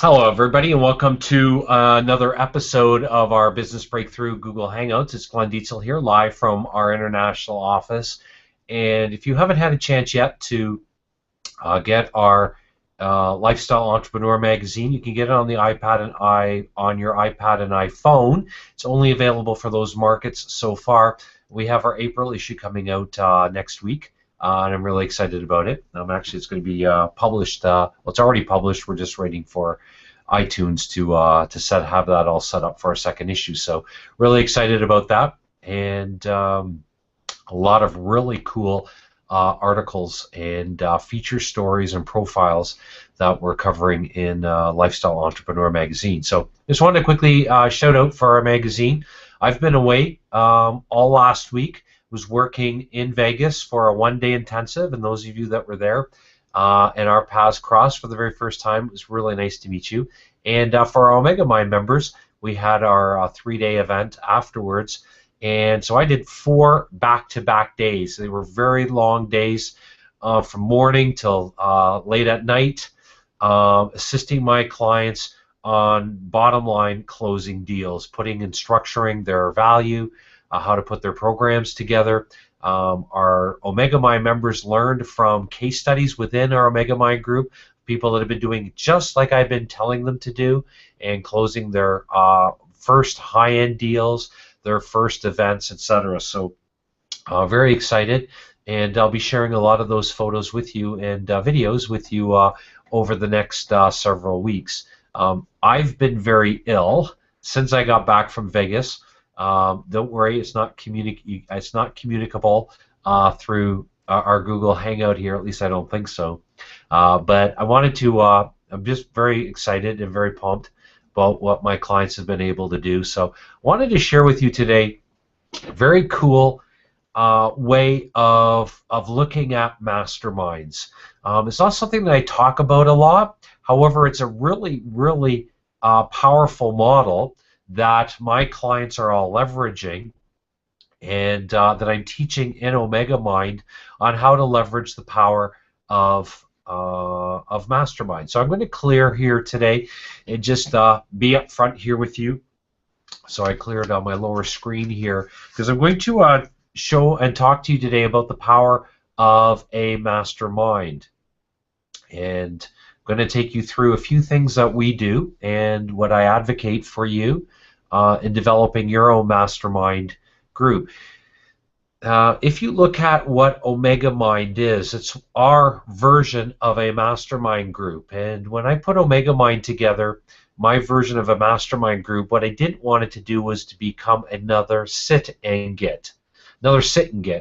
Hello, everybody, and welcome to another episode of our Business Breakthrough Google Hangouts. It's Glenn Dietzel here, live from our international office. And if you haven't had a chance yet to get our Lifestyle Entrepreneur magazine, you can get it on the iPad and on your iPad and iPhone. It's only available for those markets so far. We have our April issue coming out next week. And I'm really excited about it. Actually, it's going to be published. Well, it's already published. We're just waiting for iTunes to have that all set up for our second issue. So really excited about that, and a lot of really cool articles and feature stories and profiles that we're covering in Lifestyle Entrepreneur magazine. So just wanted to quickly shout out for our magazine. I've been away all last week. Was working in Vegas for a one-day intensive, and those of you that were there and our paths crossed for the very first time, it was really nice to meet you. And for our Omega Mind members, we had our three-day event afterwards, and so I did 4 back-to-back days. They were very long days from morning till late at night, assisting my clients on bottom line closing deals, putting and structuring their value, how to put their programs together. Our Omega Mind members learned from case studies within our Omega Mind group, people that have been doing just like I've been telling them to do and closing their first high-end deals, their first events, etc. So very excited, and I'll be sharing a lot of those photos with you and videos with you over the next several weeks. I've been very ill since I got back from Vegas. Don't worry, it's not communicable through our Google Hangout here. At least I don't think so. But I wanted to. I'm just very excited and very pumped about what my clients have been able to do. So I wanted to share with you today a very cool way of looking at masterminds. It's not something that I talk about a lot. However, it's a really powerful model that my clients are all leveraging, and that I'm teaching in Omega Mind on how to leverage the power of Mastermind. So I'm going to clear here today and just be up front here with you. So I cleared on my lower screen here because I'm going to show and talk to you today about the power of a mastermind. And I'm going to take you through a few things that we do and what I advocate for you in developing your own mastermind group. If you look at what Omega Mind is, it's our version of a mastermind group. And when I put Omega Mind together, my version of a mastermind group, what I didn't want it to do was to become another sit and get,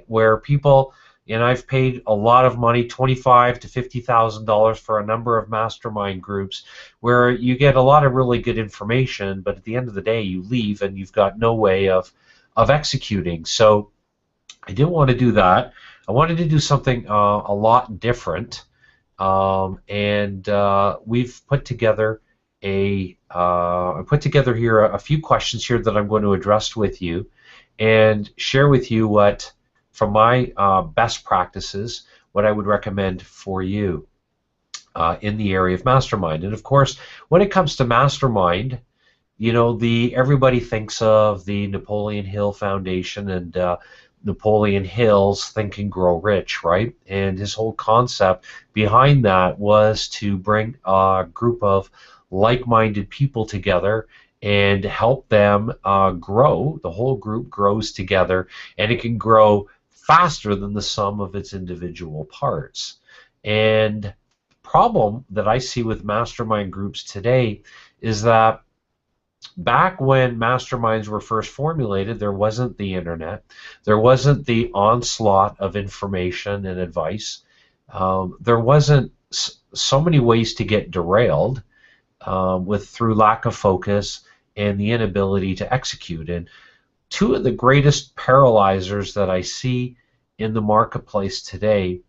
where people, and I've paid a lot of money, $25,000 to $50,000 for a number of mastermind groups, where you get a lot of really good information, but at the end of the day, you leave and you've got no way of executing. So I didn't want to do that. I wanted to do something a lot different, and we've put together I put together here a few questions here that I'm going to address with you and share with you what, from my best practices, what I would recommend for you in the area of mastermind. And of course, when it comes to mastermind, you know, everybody thinks of the Napoleon Hill Foundation and Napoleon Hill's Think and Grow Rich, right? And his whole concept behind that was to bring a group of like-minded people together and help them grow. The whole group grows together, and it can grow faster than the sum of its individual parts. And the problem that I see with mastermind groups today is that back when masterminds were first formulated, there wasn't the internet, there wasn't the onslaught of information and advice, there wasn't so many ways to get derailed through lack of focus and the inability to execute. And two of the greatest paralyzers that I see in the marketplace today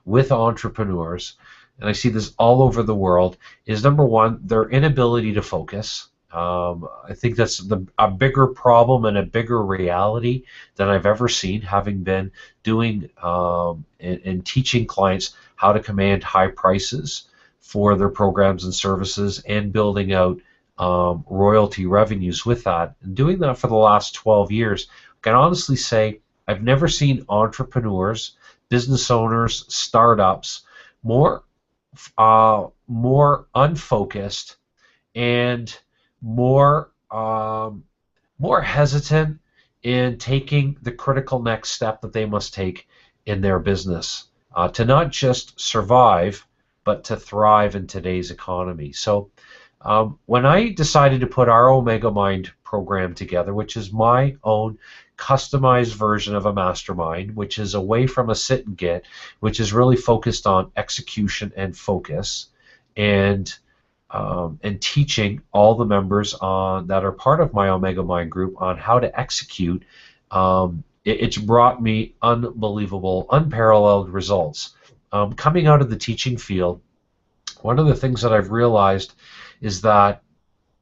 with entrepreneurs, and I see this all over the world, is number one, their inability to focus. I think that's a bigger problem and a bigger reality than I've ever seen, having been doing and teaching clients how to command high prices for their programs and services and building out royalty revenues with that. And doing that for the last 12 years, I can honestly say I've never seen entrepreneurs, business owners, startups more unfocused and more more hesitant in taking the critical next step that they must take in their business to not just survive, but to thrive in today's economy. So when I decided to put our Omega Mind program together, which is my own customized version of a mastermind, which is away from a sit and get, which is really focused on execution and focus, and teaching all the members that are part of my Omega Mind group on how to execute, it's brought me unbelievable, unparalleled results. Coming out of the teaching field, one of the things that I've realized is that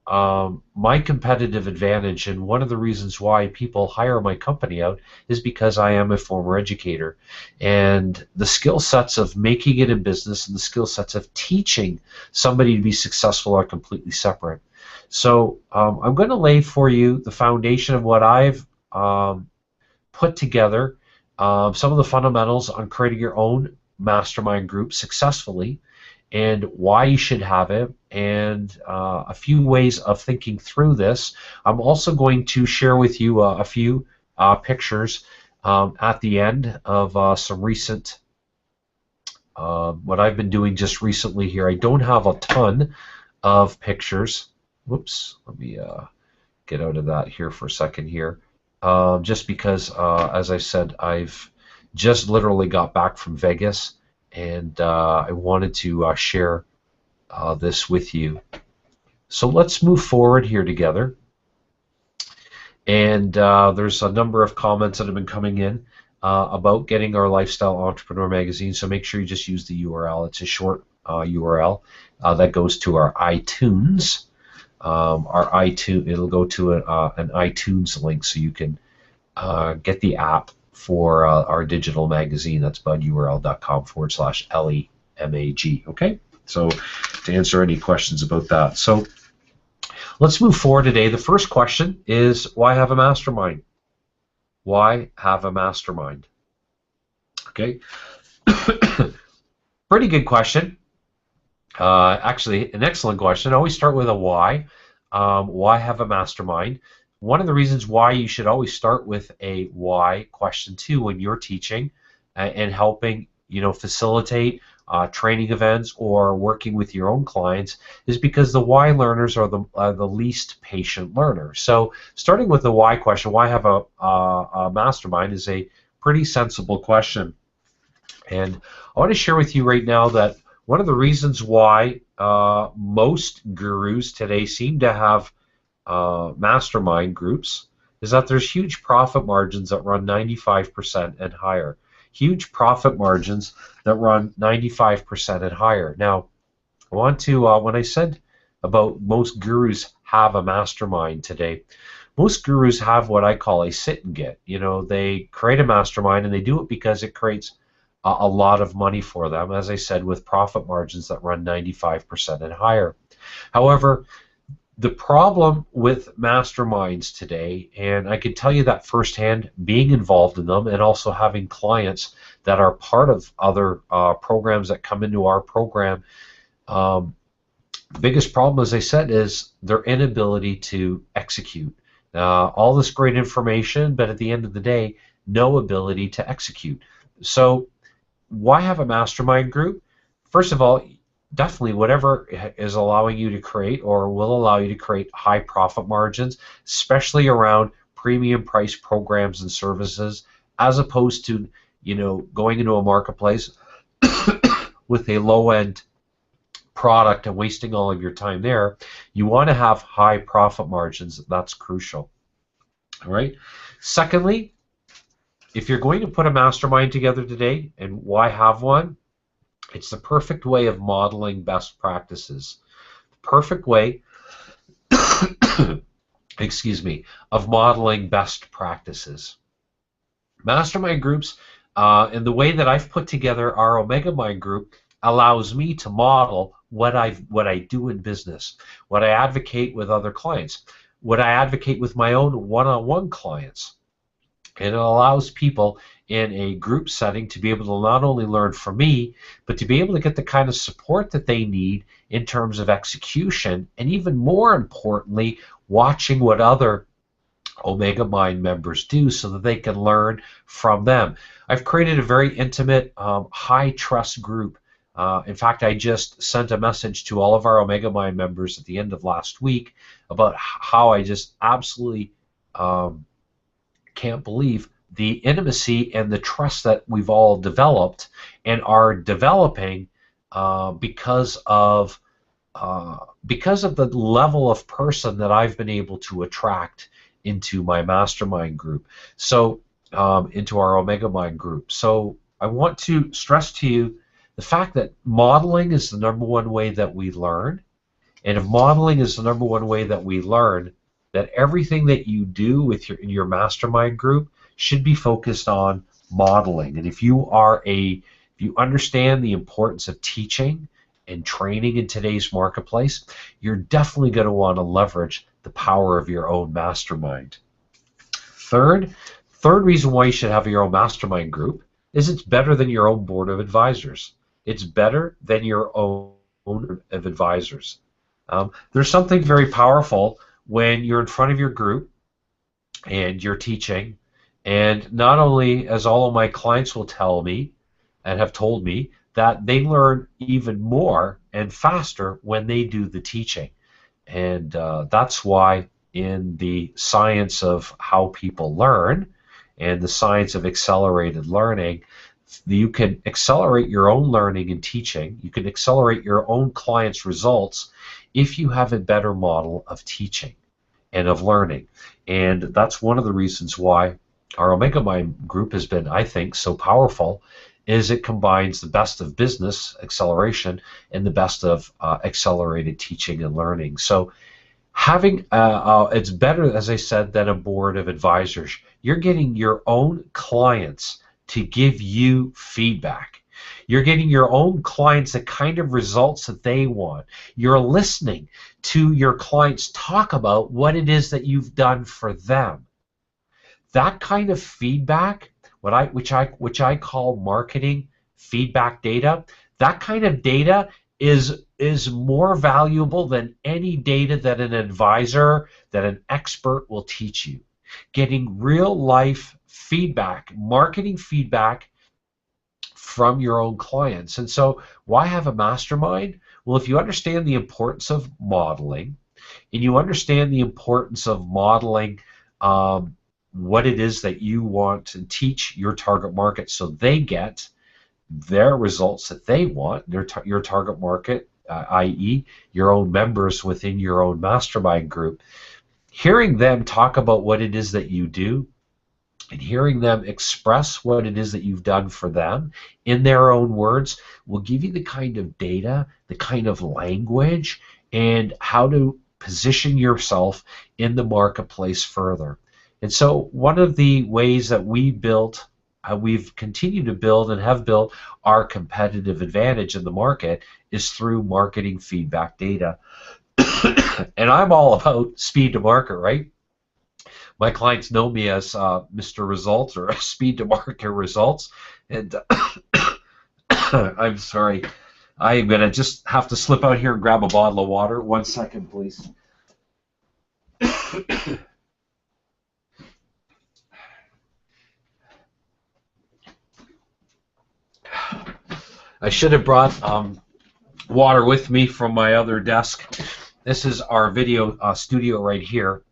my competitive advantage, and one of the reasons why people hire my company out, is because I am a former educator, and the skill sets of making it in business and the skill sets of teaching somebody to be successful are completely separate. So I'm going to lay for you the foundation of what I've put together, some of the fundamentals on creating your own mastermind group successfully, and why you should have it, and a few ways of thinking through this. I'm also going to share with you a few pictures at the end of some recent, what I've been doing just recently here. I don't have a ton of pictures. Whoops, let me get out of that here for a second here. Just because, as I said, I've just literally got back from Vegas, and I wanted to share this with you. So let's move forward here together. And there's a number of comments that have been coming in about getting our Lifestyle Entrepreneur magazine, so make sure you just use the URL. It's a short URL that goes to our iTunes. It'll go to an iTunes link, so you can get the app for our digital magazine. That's budurl.com/LEMAG. Okay, so to answer any questions about that. So let's move forward today. The first question is, why have a mastermind? Why have a mastermind? Okay, pretty good question. Actually, an excellent question. I always start with a why. Why have a mastermind? One of the reasons why you should always start with a why question too when you're teaching and helping, facilitate training events or working with your own clients is because the why learners are the least patient learners. So starting with the why question, why have a mastermind, is a pretty sensible question. And I want to share with you right now that one of the reasons why most gurus today seem to have mastermind groups is that there's huge profit margins that run 95% and higher. Huge profit margins that run 95% and higher. Now, I want to, when I said about most gurus have a mastermind today, most gurus have what I call a sit and get. They create a mastermind and they do it because it creates a lot of money for them, as I said, with profit margins that run 95% and higher. However, the problem with masterminds today, and I can tell you that firsthand, being involved in them and also having clients that are part of other programs that come into our program, the biggest problem, as I said, is their inability to execute. All this great information, but at the end of the day, no ability to execute. So why have a mastermind group? First of all, definitely whatever is allowing you to create or will allow you to create high profit margins, especially around premium price programs and services, as opposed to going into a marketplace with a low-end product and wasting all of your time there. You want to have high profit margins. That's crucial. All right. Secondly, if you're going to put a mastermind together today, and why have one? It's the perfect way of modeling best practices. Perfect way, excuse me, of modeling best practices. Mastermind groups, and the way that I've put together our Omega Mind group, allows me to model what I do in business, what I advocate with other clients, what I advocate with my own one-on-one clients. And it allows people in a group setting to be able to not only learn from me, but to be able to get the kind of support that they need in terms of execution, and even more importantly, watching what other Omega Mind members do so that they can learn from them. I've created a very intimate, high trust group. In fact, I just sent a message to all of our Omega Mind members at the end of last week about how I just absolutely can't believe the intimacy and the trust that we've all developed and are developing because of the level of person that I've been able to attract into my mastermind group, so into our Omega Mind group. So I want to stress to you the fact that modeling is the #1 way that we learn, and if modeling is the #1 way that we learn, that everything that you do with in your mastermind group should be focused on modeling. And if you understand the importance of teaching and training in today's marketplace, you're definitely going to want to leverage the power of your own mastermind. Third reason why you should have your own mastermind group is it's better than your own board of advisors. It's better than your own board of advisors. There's something very powerful when you're in front of your group and you're teaching, and not only, as all of my clients will tell me and have told me, that they learn even more and faster when they do the teaching. And that's why in the science of how people learn and the science of accelerated learning, you can accelerate your own learning and teaching. You can accelerate your own clients' results if you have a better model of teaching and of learning. And that's one of the reasons why our Omega Mind group has been, I think, so powerful, is it combines the best of business acceleration and the best of accelerated teaching and learning. So having it's better, as I said, than a board of advisors. You're getting your own clients to give you feedback. You're getting your own clients the kind of results that they want. You're listening to your clients talk about what it is that you've done for them. That kind of feedback, which I call marketing feedback data, that kind of data is more valuable than any data that an advisor, that an expert will teach you. Getting real life feedback, marketing feedback from your own clients. And so why have a mastermind? Well, if you understand the importance of modeling, and you understand the importance of modeling what it is that you want to teach your target market so they get their results that they want, your target market, i.e. your own members within your own mastermind group, hearing them talk about what it is that you do and hearing them express what it is that you've done for them in their own words will give you the kind of data, the kind of language, and how to position yourself in the marketplace further. And so one of the ways that we've continued to build and have built our competitive advantage in the market is through marketing feedback data. And I'm all about speed to market, right? My clients know me as Mr. Results or Speed to Market Results. And I'm sorry, I'm going to just have to slip out here and grab a bottle of water. 1 second, please. I should have brought water with me from my other desk. This is our video studio right here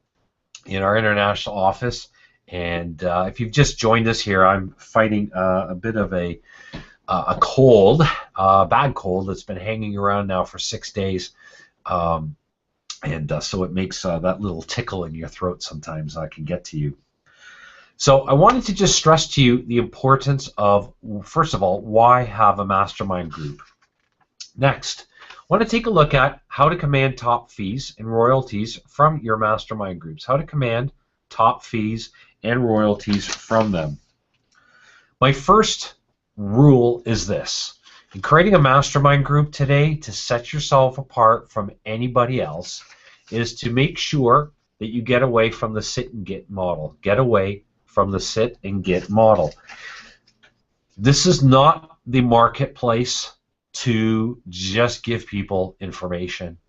in our international office. And if you've just joined us here, I'm fighting a bit of a cold, bad cold that's been hanging around now for 6 days. So it makes that little tickle in your throat sometimes can get to you. So I wanted to just stress to you the importance of, first of all, why have a mastermind group. Next, I want to take a look at how to command top fees and royalties from your mastermind groups. How to command top fees and royalties from them. My first rule is this. And creating a mastermind group today to set yourself apart from anybody else is to make sure that you get away from the sit and get model. Get away from the sit and get model. This is not the marketplace to just give people information.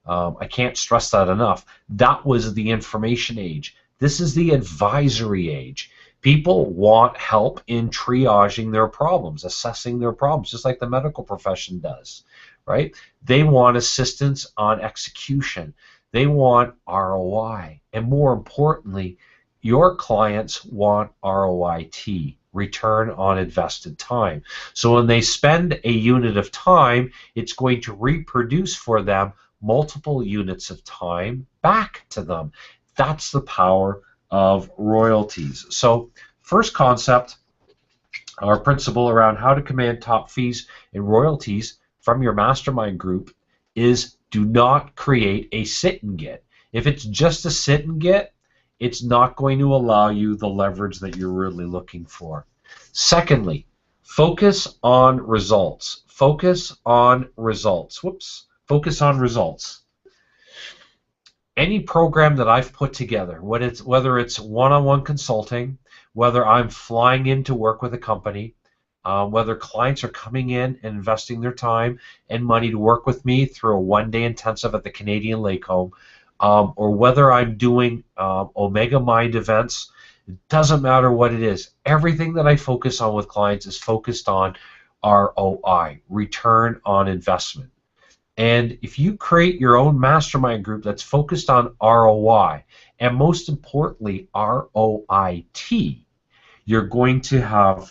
I can't stress that enough. That was the information age. This is the advisory age. People want help in triaging their problems, assessing their problems, just like the medical profession does, right? They want assistance on execution. They want ROI. And more importantly, your clients want ROIT, return on invested time. So when they spend a unit of time, it's going to reproduce for them multiple units of time back to them. That's the power of royalties. So first concept, our principle around how to command top fees and royalties from your mastermind group is do not create a sit and get. If it's just a sit and get, it's not going to allow you the leverage that you're really looking for. Secondly, focus on results. Focus on results. Whoops. Focus on results. Any program that I've put together, whether it's one-on-one consulting, whether I'm flying in to work with a company, whether clients are coming in and investing their time and money to work with me through a one-day intensive at the Canadian Lake Home, or whether I'm doing Omega Mind events, it doesn't matter what it is. Everything that I focus on with clients is focused on ROI, return on investment. And if you create your own mastermind group that's focused on ROI, and most importantly, ROIT, you're going to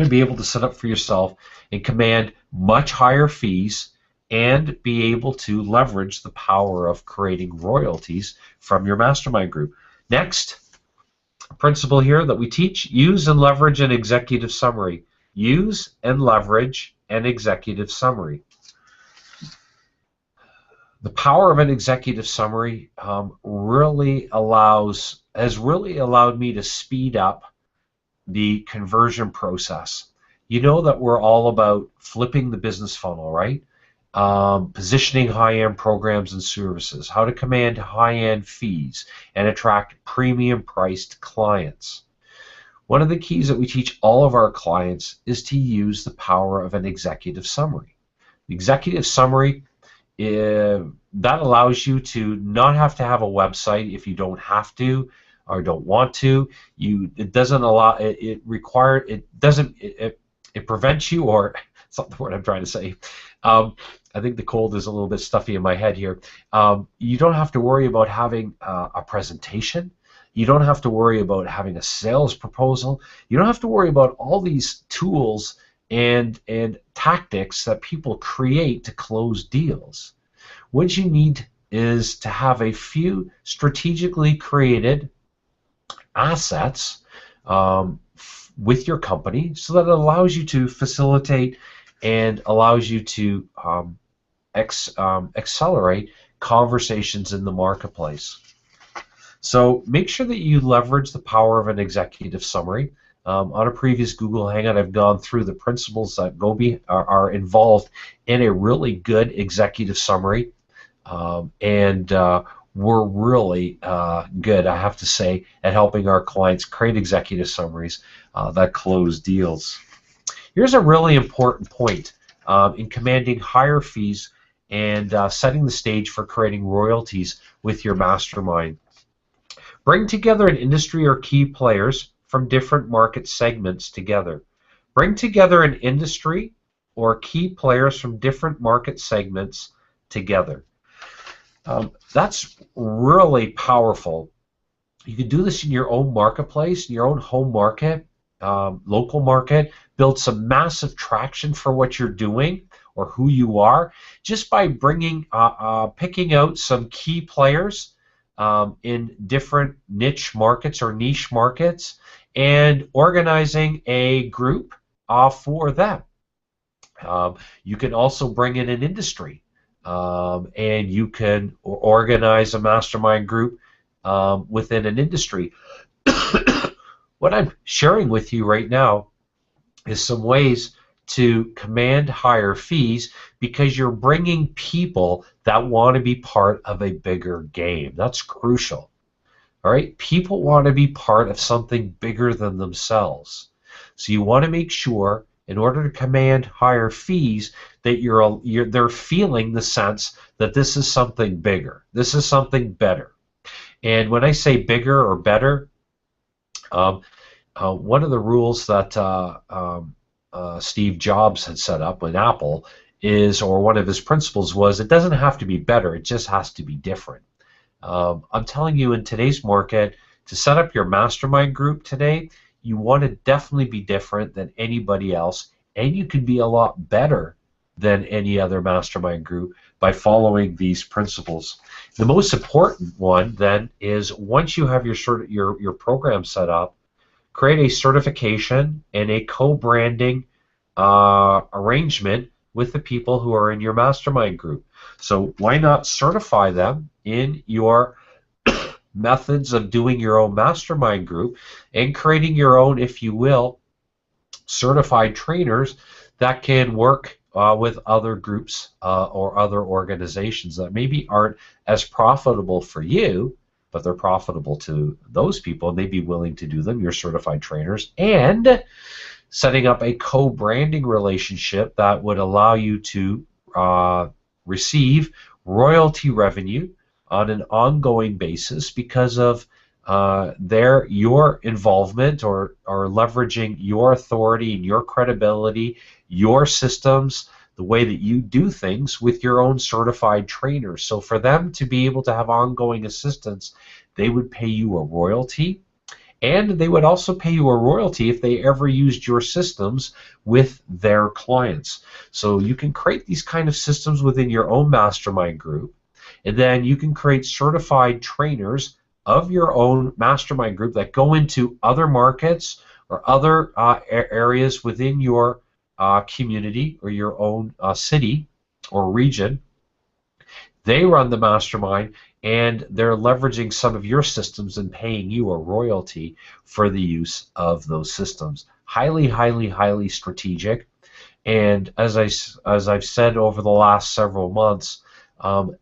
be able to set up for yourself and command much higher fees and be able to leverage the power of creating royalties from your mastermind group. Next, principle here that we teach, use and leverage an executive summary. Use and leverage an executive summary. The power of an executive summary has really allowed me to speed up the conversion process. You know that we're all about flipping the business funnel, right? Positioning high-end programs and services, how to command high-end fees and attract premium-priced clients. One of the keys that we teach all of our clients is to use the power of an executive summary. The executive summary, that allows you to not have to have a website if you don't have to or don't want to. It doesn't allow it prevents you, or it's not the word I'm trying to say. I think the cold is a little bit stuffy in my head here. You don't have to worry about having a presentation. You don't have to worry about having a sales proposal. You don't have to worry about all these tools and tactics that people create to close deals. What you need is to have a few strategically created assets with your company so that it allows you to facilitate and allows you to accelerate conversations in the marketplace. So make sure that you leverage the power of an executive summary. On a previous Google Hangout, I've gone through the principles that are involved in a really good executive summary, and we're really good, I have to say, at helping our clients create executive summaries that close deals. Here's a really important point in commanding higher fees and setting the stage for creating royalties with your mastermind. Bring together an industry or key players from different market segments together. Bring together an industry or key players from different market segments together. That's really powerful. You can do this in your own marketplace, in your own home market, local market, build some massive traction for what you're doing or who you are just by picking out some key players in different niche markets or niche markets and organizing a group for them. You can also bring in an industry, and you can organize a mastermind group within an industry. What I'm sharing with you right now is some ways to command higher fees because you're bringing people that want to be part of a bigger game. That's crucial. All right, people want to be part of something bigger than themselves. So you want to make sure, in order to command higher fees, that they're feeling the sense that this is something bigger. This is something better. And when I say bigger or better, one of the rules that Steve Jobs had set up with Apple is, or one of his principles was, it doesn't have to be better, it just has to be different. I'm telling you, in today's market, to set up your mastermind group today, you want to definitely be different than anybody else, and you can be a lot better than any other mastermind group by following these principles. The most important one then is, once you have your program set up, create a certification and a co-branding arrangement with the people who are in your mastermind group. So why not certify them in your methods of doing your own mastermind group and creating your own, if you will, certified trainers that can work with other groups or other organizations that maybe aren't as profitable for you, but they're profitable to those people, and they'd be willing to do them, your certified trainers, and setting up a co-branding relationship that would allow you to receive royalty revenue on an ongoing basis because of your involvement or leveraging your authority and your credibility, your systems, the way that you do things with your own certified trainers. So for them to be able to have ongoing assistance, they would pay you a royalty, and they would also pay you a royalty if they ever used your systems with their clients. So you can create these kind of systems within your own mastermind group, and then you can create certified trainers of your own mastermind group that go into other markets or other areas within your community or your own city or region. They run the mastermind, and they're leveraging some of your systems and paying you a royalty for the use of those systems. Highly, highly, highly strategic. And as I've said over the last several months,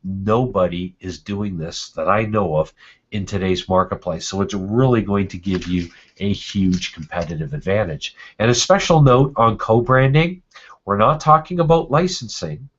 nobody is doing this that I know of in today's marketplace. So it's really going to give you a huge competitive advantage. And a special note on co-branding, we're not talking about licensing,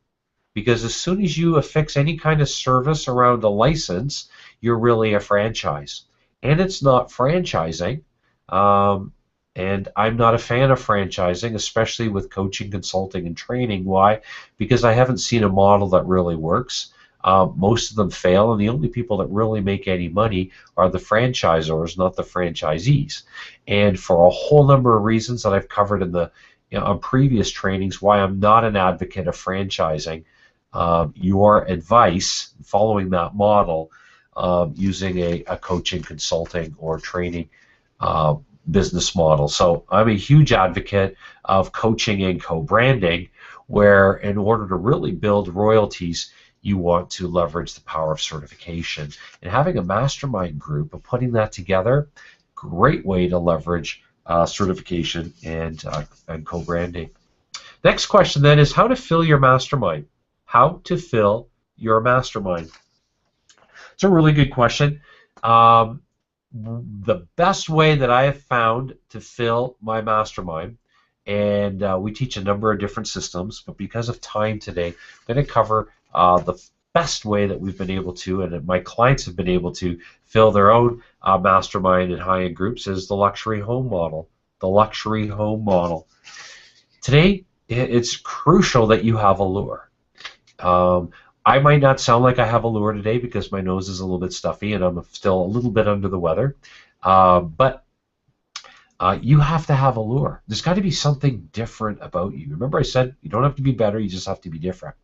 because as soon as you affix any kind of service around a license, you're really a franchise. And it's not franchising. And I'm not a fan of franchising, especially with coaching, consulting, and training. Why? Because I haven't seen a model that really works. Most of them fail, and the only people that really make any money are the franchisors, not the franchisees. And for a whole number of reasons that I've covered in the on previous trainings, why I'm not an advocate of franchising, your advice, following that model, using a coaching, consulting, or training business model. So I'm a huge advocate of coaching and co-branding, where in order to really build royalties, you want to leverage the power of certification. And having a mastermind group, of putting that together, great way to leverage certification and co-branding. Next question then is how to fill your mastermind. How to fill your mastermind. It's a really good question. The best way that I have found to fill my mastermind, and we teach a number of different systems, but because of time today, I'm going to cover the best way that we've been able to, and my clients have been able to fill their own mastermind and high-end groups, is the luxury home model. The luxury home model. Today, it's crucial that you have a lure. I might not sound like I have a lure today because my nose is a little bit stuffy and I'm still a little bit under the weather, but you have to have a lure. There's got to be something different about you. Remember I said you don't have to be better, you just have to be different.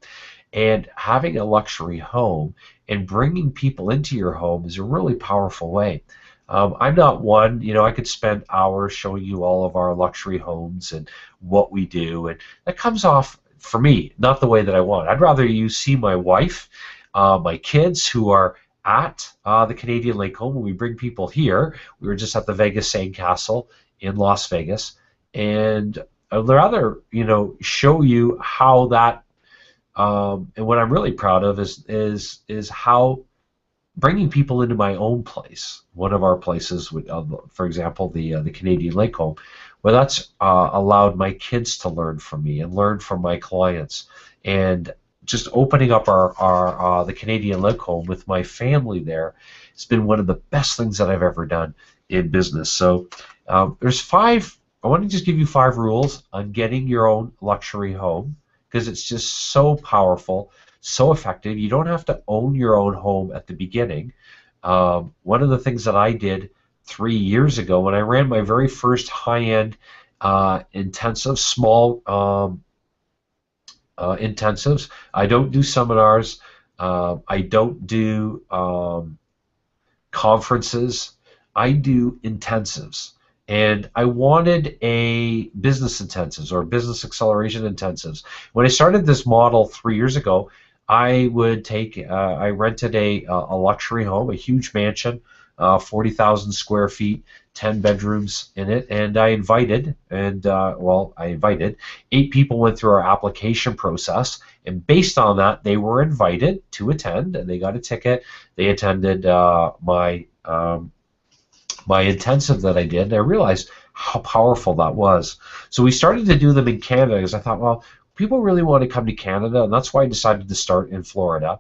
And having a luxury home and bringing people into your home is a really powerful way. I'm not one, I could spend hours showing you all of our luxury homes and what we do, and that comes off, for me, not the way that I want. I'd rather you see my wife, my kids who are at the Canadian Lake Home. When we bring people here, we were just at the Vegas Sandcastle in Las Vegas, and I'd rather, show you how that. And what I'm really proud of is how bringing people into my own place. One of our places, for example, the Canadian Lake Home, where that's allowed my kids to learn from me and learn from my clients, and just opening up our the Canadian Lake Home with my family there. It's been one of the best things that I've ever done in business. So there's five. I want to just give you 5 rules on getting your own luxury home, because it's just so powerful, so effective. You don't have to own your own home at the beginning. One of the things that I did 3 years ago when I ran my very first high-end intensive, small intensives. I don't do seminars. I don't do conferences. I do intensives. And I wanted a business intensives or business acceleration intensives. When I started this model 3 years ago, I rented a luxury home, a huge mansion, 40,000 square feet, 10 bedrooms in it, and I invited 8 people. Went through our application process, and based on that, they were invited to attend, and they got a ticket. They attended my intensive that I did, and I realized how powerful that was. So we started to do them in Canada, because I thought, well, people really want to come to Canada, and that's why I decided to start in Florida.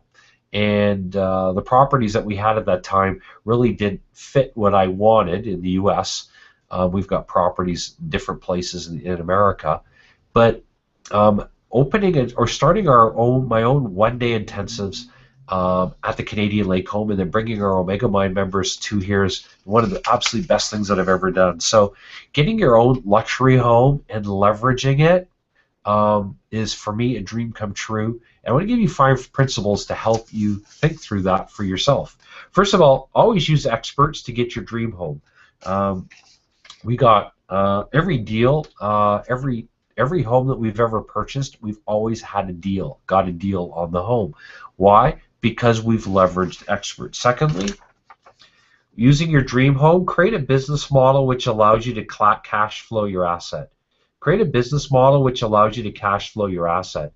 And the properties that we had at that time really didn't fit what I wanted in the U.S. We've got properties in different places in America, but opening it or starting my own one-day intensives at the Canadian Lake Home, and then bringing our Omega Mind members to here is one of the absolutely best things that I've ever done. So getting your own luxury home and leveraging it is, for me, a dream come true. And I want to give you 5 principles to help you think through that for yourself. First of all, always use experts to get your dream home. We got every deal, every home that we've ever purchased, we've always had got a deal on the home. Why? Because we've leveraged experts. Secondly, using your dream home, create a business model which allows you to cash flow your asset. Create a business model which allows you to cash flow your asset.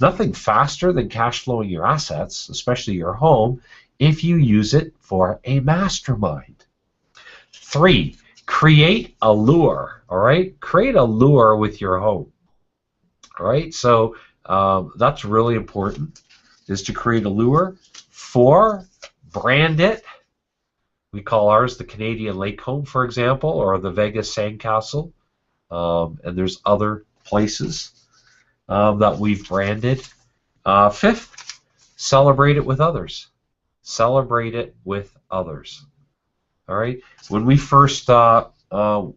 Nothing faster than cash flowing your assets, especially your home, if you use it for a mastermind. 3, create a lure. All right, create a lure with your home. All right, so that's really important, is to create a lure. 4, brand it. We call ours the Canadian Lake Home, for example, or the Vegas Sandcastle. And there's other places that we've branded. 5th, celebrate it with others. Celebrate it with others. All right. When we first got the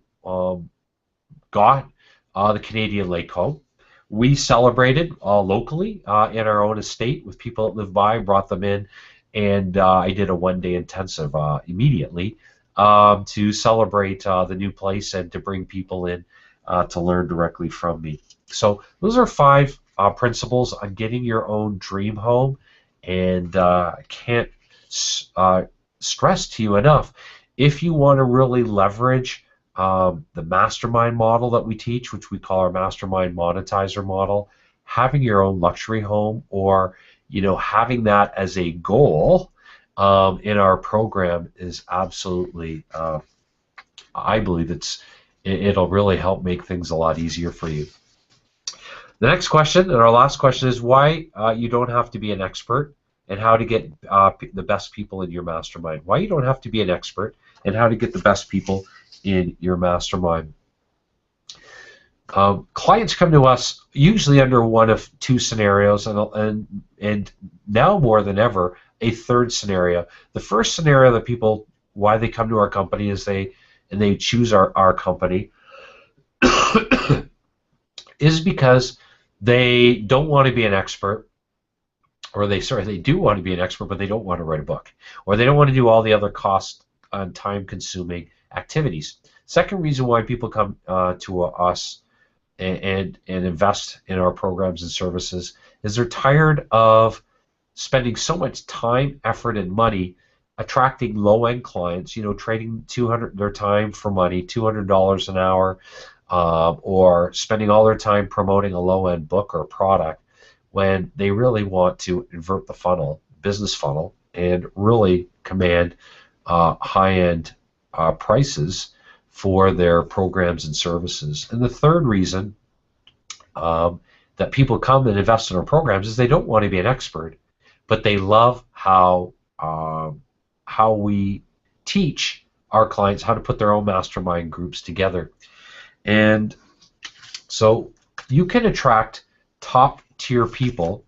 Canadian Lake Home, we celebrated locally in our own estate with people that live by, brought them in, and I did a one-day intensive immediately to celebrate the new place and to bring people in to learn directly from me. So those are 5 principles on getting your own dream home, and I can't stress to you enough, if you want to really leverage the mastermind model that we teach, which we call our mastermind monetizer model, having your own luxury home, or having that as a goal in our program is absolutely, I believe it'll really help make things a lot easier for you. The next question, and our last question, is why you don't have to be an expert, and how to get the best people in your mastermind. Why you don't have to be an expert, and how to get the best people in your mastermind. Clients come to us usually under one of 2 scenarios, and now more than ever, a 3rd scenario. The first scenario that people, why they come to our company, is they choose our company is because they don't want to be an expert, or they do want to be an expert, but they don't want to write a book, or they don't want to do all the other cost and time-consuming activities. Second reason why people come to us and invest in our programs and services is they're tired of spending so much time, effort, and money attracting low-end clients, trading their time for money, $200 an hour, or spending all their time promoting a low-end book or product when they really want to invert the funnel, business funnel, and really command high-end prices for their programs and services. And the third reason that people come and invest in our programs is they don't want to be an expert, but they love how we teach our clients how to put their own mastermind groups together. And so you can attract top tier people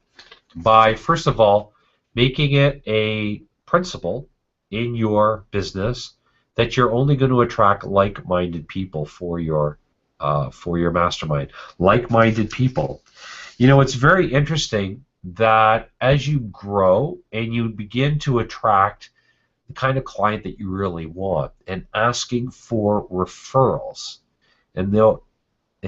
by, first of all, making it a principle in your business that you're only going to attract like-minded people for your mastermind. Like-minded people. You know, it's very interesting that as you grow and you begin to attract the kind of client that you really want and asking for referrals, and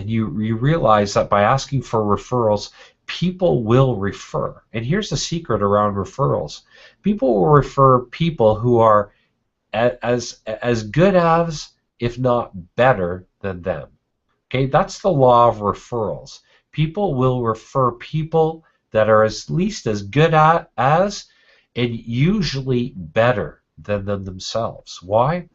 you realize that by asking for referrals, people will refer. And here's the secret around referrals: people will refer people who are as good as, if not better than them. Okay, that's the law of referrals. People will refer people that are at least as good as, and usually better than them themselves. Why?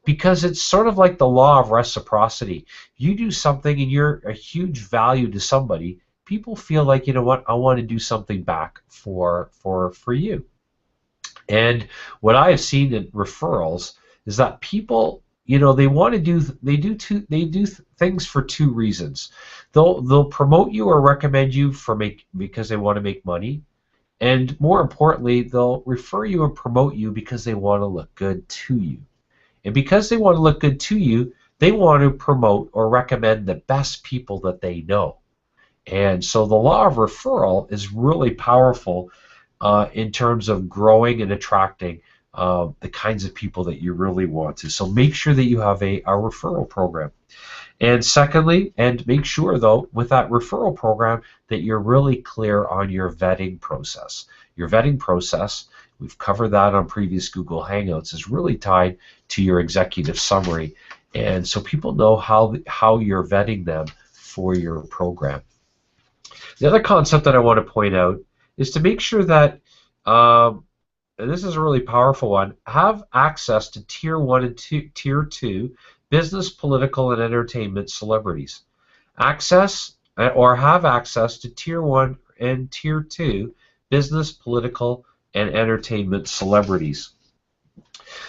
Because it's sort of like the law of reciprocity. You do something and you're a huge value to somebody, people feel like, you know what, I want to do something back for you. And what I have seen in referrals is that people, you know, they want to do things for two reasons. They'll promote you or recommend you because they want to make money, and more importantly, they'll refer you and promote you because they want to look good to you. And because they want to look good to you, they want to promote or recommend the best people that they know. And so the law of referral is really powerful in terms of growing and attracting the kinds of people that you really want to. So make sure that you have a referral program. And secondly, and make sure though with that referral program that you're really clear on your vetting process. Your vetting process, we've covered that on previous Google Hangouts, is really tied to your executive summary. And so people know how you're vetting them for your program. The other concept that I want to point out is to make sure that, and this is a really powerful one, have access to Tier 1 and Tier 2 business, political, and entertainment celebrities. Access or have access to Tier 1 and Tier 2 business, political, and entertainment celebrities.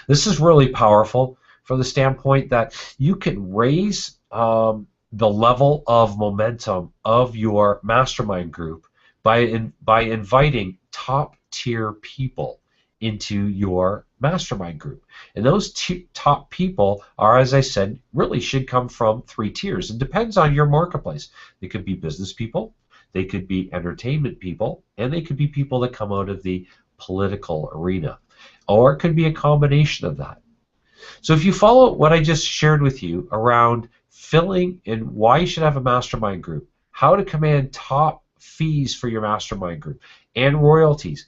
This is really powerful from the standpoint that you can raise the level of momentum of your mastermind group by inviting top tier people into your mastermind group. And those top people are, as I said, really should come from 3 tiers. It depends on your marketplace. They could be business people, they could be entertainment people, and they could be people that come out of the political arena. Or it could be a combination of that. So if you follow what I just shared with you around filling and why you should have a mastermind group, how to command top fees for your mastermind group, and royalties,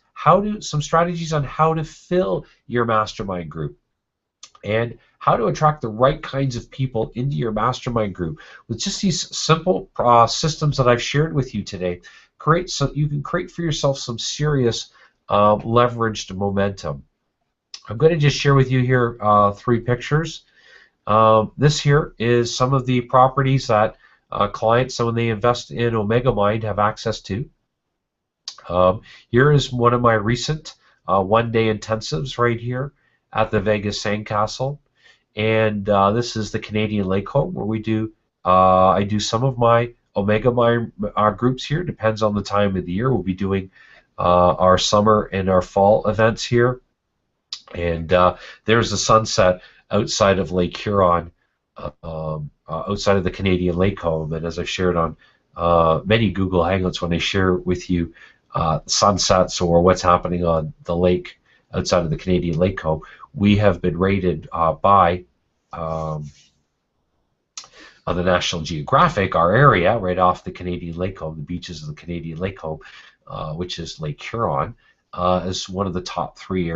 some strategies on how to fill your mastermind group, and how to attract the right kinds of people into your mastermind group with just these simple systems that I've shared with you today, you can create for yourself some serious leveraged momentum. I'm going to just share with you here 3 pictures. This here is some of the properties that clients, when they invest in Mind, have access to. Here is one of my recent one-day intensives right here at the Vegas Sandcastle, and this is the Canadian Lake Home where we do. I do some of my Mind groups here. Depends on the time of the year. We'll be doing our summer and our fall events here, and there's the sunset outside of Lake Huron, outside of the Canadian Lake Home, and as I've shared on many Google Hangouts, when I share with you sunsets or what's happening on the lake outside of the Canadian Lake Home, we have been rated by the National Geographic, our area right off the Canadian Lake Home, the beaches of the Canadian Lake Home, which is Lake Huron, as one of the top 3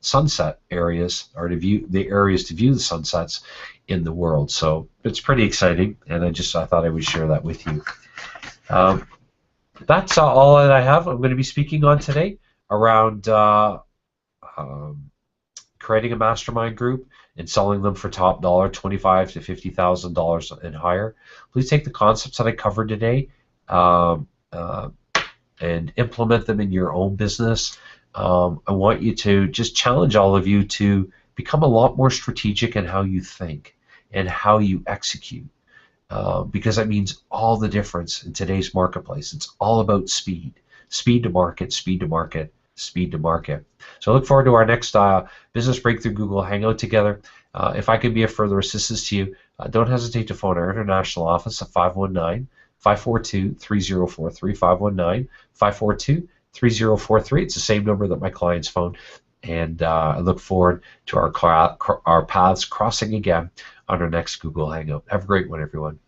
sunset areas, or the areas to view the sunsets in the world. So it's pretty exciting, and I thought I would share that with you. That's all that I have. I'm going to be speaking on today around creating a mastermind group and selling them for top dollar, $25,000 to $50,000 and higher. Please take the concepts that I covered today and implement them in your own business. I want you to just challenge all of you to become a lot more strategic in how you think and how you execute, because that means all the difference in today's marketplace. It's all about speed to market, speed to market, speed to market. So I look forward to our next Business Breakthrough Google Hangout together. If I can be of further assistance to you, don't hesitate to phone our international office at 519-542-3043, 519-542-3043. It's the same number that my clients phone. And I look forward to our paths crossing again on our next Google Hangout. Have a great one, everyone.